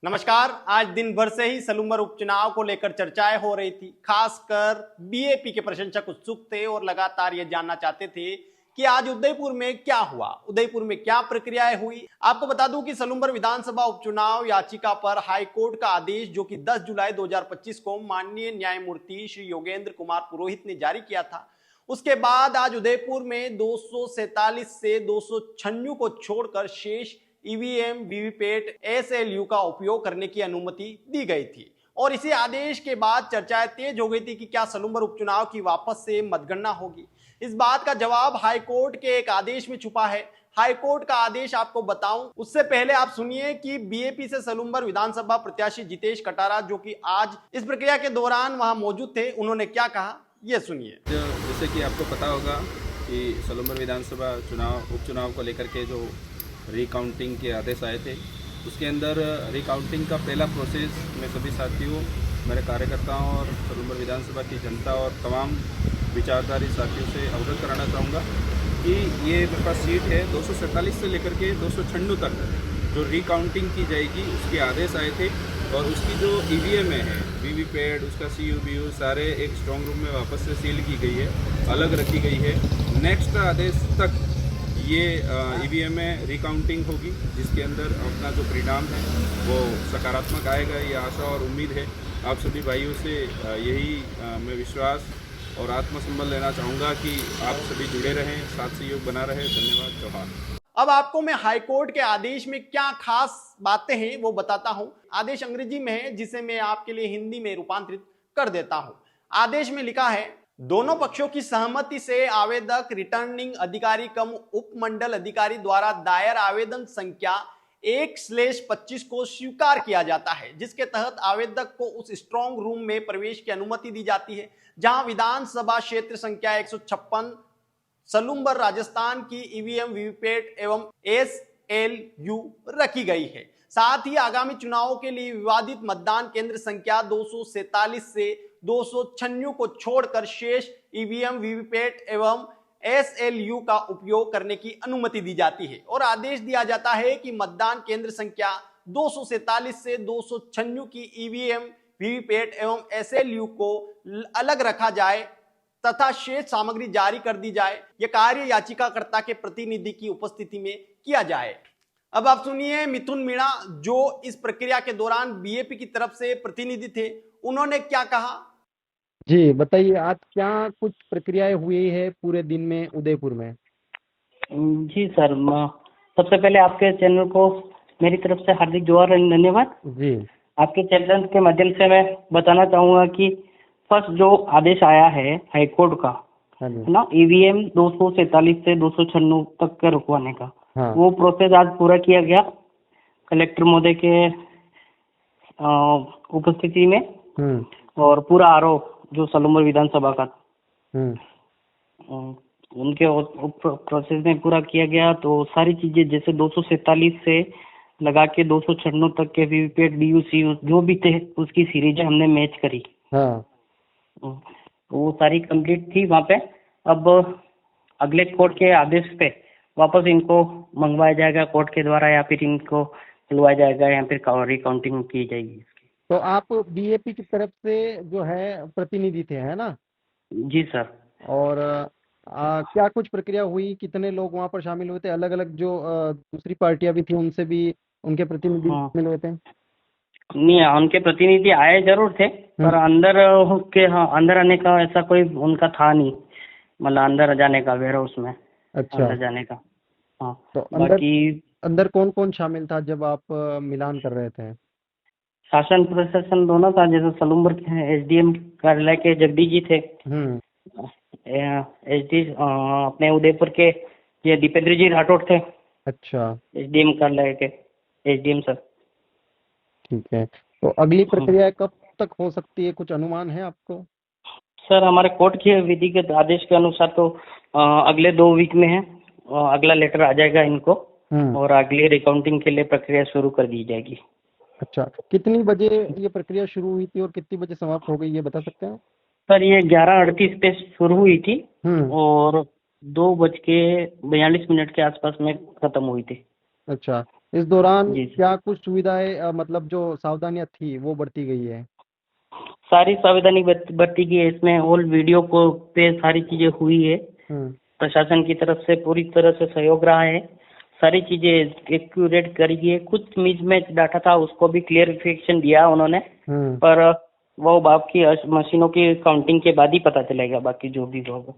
नमस्कार। आज दिन भर से ही सलूम्बर उपचुनाव को लेकर चर्चाएं हो रही थी। खासकर बीएपी के प्रशंसक उत्सुक थे और लगातार ये जानना चाहते थे कि आज उदयपुर में क्या हुआ, उदयपुर में क्या प्रक्रियाएं हुई। आपको बता दूं कि सलूम्बर विधानसभा उपचुनाव याचिका पर हाईकोर्ट का आदेश जो कि 10 जुलाई 2025 को माननीय न्यायमूर्ति श्री योगेंद्र कुमार पुरोहित ने जारी किया था, उसके बाद आज उदयपुर में 247 से 296 को छोड़कर शेष ईवीएम वीवीपैट एसएलयू का उपयोग करने की अनुमति दी गई थी। और इसी आदेश के बाद चर्चाएं तेज हो गई थी कि क्या सलूम्बर उपचुनाव की वापस से मतगणना होगी। इस बात का जवाब हाईकोर्ट के एक आदेश में छुपा है। हाईकोर्ट का आदेश आपको बताऊं उससे पहले आप सुनिए कि बीएपी से सलूम्बर विधानसभा प्रत्याशी जितेश कटारा जो कि आज इस प्रक्रिया के दौरान वहां मौजूद थे, उन्होंने क्या कहा ये सुनिए। जैसे कि आपको पता होगा कि सलूम्बर विधानसभा उपचुनाव को लेकर के जो रिकाउंटिंग के आदेश आए थे, उसके अंदर रिकाउंटिंग का पहला प्रोसेस मैं सभी साथियों, मेरे कार्यकर्ताओं और सलूम्बर विधानसभा की जनता और तमाम विचारधारी साथियों से अवगत कराना चाहूँगा कि ये मेरे पास सीट है 247 से लेकर के 296 तक जो रिकाउंटिंग की जाएगी उसके आदेश आए थे। और उसकी जो ईवीएम है वीवीपैट, उसका सीयूबीयू सारे एक स्ट्रॉन्ग रूम में वापस से सील की गई है, अलग रखी गई है। नेक्स्ट आदेश तक ये ईवीएम में रिकाउंटिंग होगी, जिसके अंदर अपना जो परिणाम है वो सकारात्मक आएगा, ये आशा और उम्मीद है। आप सभी भाइयों से यही मैं विश्वास और आत्मसंबल लेना चाहूँगा कि आप सभी जुड़े रहें, साथ सहयोग बना रहे। धन्यवाद। चौहान। अब आपको मैं हाईकोर्ट के आदेश में क्या खास बातें हैं वो बताता हूं। आदेश अंग्रेजी में है जिसे मैं आपके लिए हिंदी में रूपांतरित कर देता हूं। आदेश में लिखा है, दोनों पक्षों की सहमति से आवेदक रिटर्निंग अधिकारी कम उपमंडल अधिकारी द्वारा दायर आवेदन संख्या 1/25 को स्वीकार किया जाता है, जिसके तहत आवेदक को उस स्ट्रॉन्ग रूम में प्रवेश की अनुमति दी जाती है जहां विधानसभा क्षेत्र संख्या 156 सलूम्बर राजस्थान की ईवीएम वीवीपैट एवं एसएलयू रखी गई है। साथ ही आगामी चुनावों के लिए विवादित मतदान केंद्र संख्या 247 से 296 को छोड़कर शेष ईवीएम वीवीपैट एवं एसएलयू का उपयोग करने की अनुमति दी जाती है। और आदेश दिया जाता है कि मतदान केंद्र संख्या 247 से 296 की ईवीएम वीवीपैट एवं एसएलयू को अलग रखा जाए तथा शेष सामग्री जारी कर दी जाए। यह कार्य याचिकाकर्ता के प्रतिनिधि की उपस्थिति में किया जाए। अब आप सुनिए मिथुन मीणा जो इस प्रक्रिया के दौरान बीएपी की तरफ से प्रतिनिधि थे, उन्होंने क्या कहा। जी बताइए, आज क्या कुछ प्रक्रियाएं हुई है पूरे दिन में उदयपुर में? जी सर, सबसे पहले आपके चैनल को मेरी तरफ से हार्दिक जोहार और धन्यवाद। जी आपके चैनल के माध्यम से मैं बताना चाहूँगा कि फर्स्ट जो आदेश आया है हाईकोर्ट का, हाँ जी, है ना, ईवीएम 247 से 296 तक के रुकवाने का, हाँ वो प्रोसेस आज पूरा किया गया कलेक्टर महोदय के उपस्थिति में। और पूरा आरोप जो सलूम्बर विधानसभा का उनके प्रोसेस में पूरा किया गया। तो सारी चीजें जैसे 247 से लगा के 296 तक के वीवीपैट डीयूसी जो भी थे उसकी सीरीज हमने मैच करी। हाँ वो सारी कंप्लीट थी वहाँ पे। अब अगले कोर्ट के आदेश पे वापस इनको मंगवाया जाएगा कोर्ट के द्वारा, या फिर इनको बुलवाया जाएगा, या फिर रिकाउंटिंग की जाएगी। तो आप बीएपी की तरफ से जो है प्रतिनिधि थे, है ना? जी सर। और क्या कुछ प्रक्रिया हुई, कितने लोग वहाँ पर शामिल हुए थे? अलग अलग जो दूसरी पार्टियां भी थी उनसे भी उनके प्रतिनिधि शामिल हुए थे? नहीं, उनके प्रतिनिधि आए जरूर थे पर अंदर अंदर आने का ऐसा कोई उनका था नहीं, मतलब अंदर जाने का, वेयर हाउस में अंदर जाने का। हाँ, तो अंदर कौन कौन शामिल था जब आप मिलान कर रहे थे? शासन प्रशासन दोनों था। जैसे सलूम्बर के एसडीएम कार्यालय के जगदीश जी थे, एसडी अपने उदयपुर के ये दीपेंद्र जी राठौड़ थे। अच्छा। एसडीएम कार्यालय के एसडीएम सर। ठीक है, तो अगली प्रक्रिया कब तक हो सकती है, कुछ अनुमान है आपको? सर हमारे कोर्ट के विधिगत आदेश के अनुसार तो अगले 2 वीक में है, अगला लेटर आ जाएगा इनको और अगली रिकाउंटिंग के लिए प्रक्रिया शुरू कर दी जाएगी। अच्छा, कितनी बजे ये प्रक्रिया शुरू हुई थी और कितनी बजे समाप्त हो गई, ये बता सकते हैं? सर ये 11:38 पे शुरू हुई थी और 2:42 के आसपास में खत्म हुई थी। अच्छा, इस दौरान जी सर। क्या कुछ सुविधाएं मतलब जो सावधानियां थी वो बरती गई है? सारी सावधानी बरती गई है इसमें। ऑल वीडियो को पे सारी चीजें हुई है। हम्म प्रशासन की तरफ से पूरी तरह से सहयोग रहा है। सारी चीजें एक्यूरेट करी गई है। कुछ मिसमैच डाटा था उसको भी क्लियरिफिकेशन दिया उन्होंने, हम्म पर वो बाकी मशीनों की काउंटिंग के बाद ही पता चलेगा बाकी जो भी होगा।